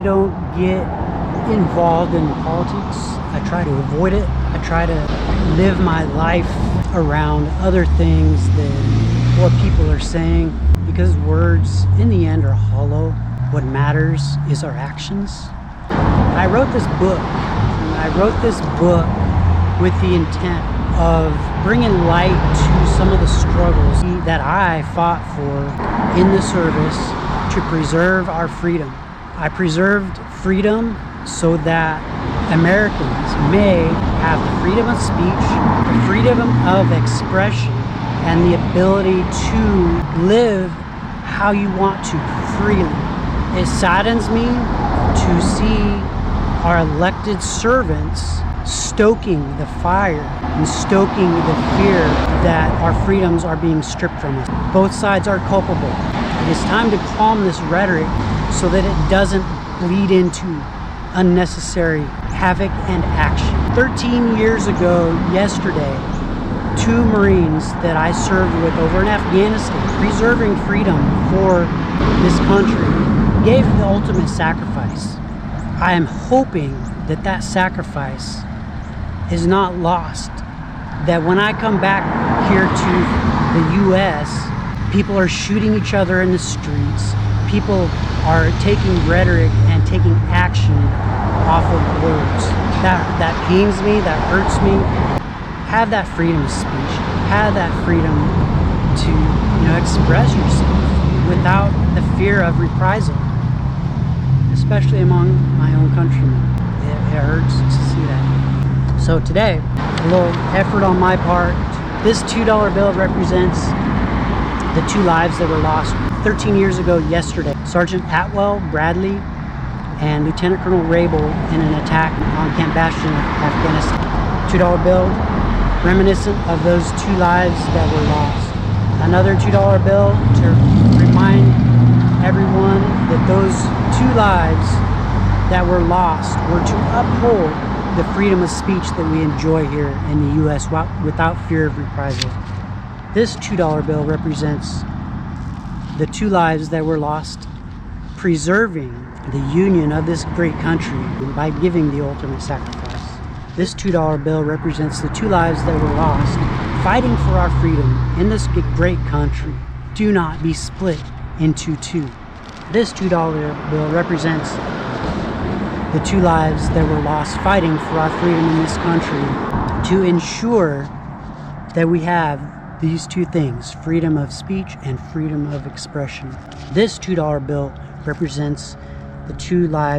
don't get involved in politics. I try to avoid it. I try to live my life around other things than what people are saying, because words in the end are hollow. What matters is our actions. I wrote this book. With the intent of bringing light to some of the struggles that I fought for in the service to preserve our freedom. I preserved freedom so that Americans may have the freedom of speech, the freedom of expression, and the ability to live how you want to freely. It saddens me to see our elected servants stoking the fire and stoking the fear that our freedoms are being stripped from us. Both sides are culpable. It is time to calm this rhetoric so that it doesn't bleed into unnecessary havoc and action. 13 years ago yesterday, 2 Marines that I served with over in Afghanistan, preserving freedom for this country, gave the ultimate sacrifice. I am hoping that that sacrifice is not lost, that when I come back here to the US, people are shooting each other in the streets, people are taking rhetoric and taking action off of words. That pains me, that hurts me. Have that freedom of speech, have that freedom to express yourself without the fear of reprisal, especially among my own countrymen. It hurts to see that. So today, a little effort on my part. This $2 bill represents the 2 lives that were lost 13 years ago yesterday. Sergeant Atwell Bradley and Lieutenant Colonel Rabel in an attack on Camp Bastion, Afghanistan. $2 bill reminiscent of those 2 lives that were lost. Another $2 bill to remind everyone that those 2 lives that were lost were to uphold the freedom of speech that we enjoy here in the U.S. without fear of reprisal. This $2 bill represents the 2 lives that were lost preserving the union of this great country by giving the ultimate sacrifice. This $2 bill represents the 2 lives that were lost fighting for our freedom in this great country. Do not be split into 2. This $2 bill represents the 2 lives that were lost fighting for our freedom in this country to ensure that we have these 2 things, freedom of speech and freedom of expression. This $2 bill represents the 2 lives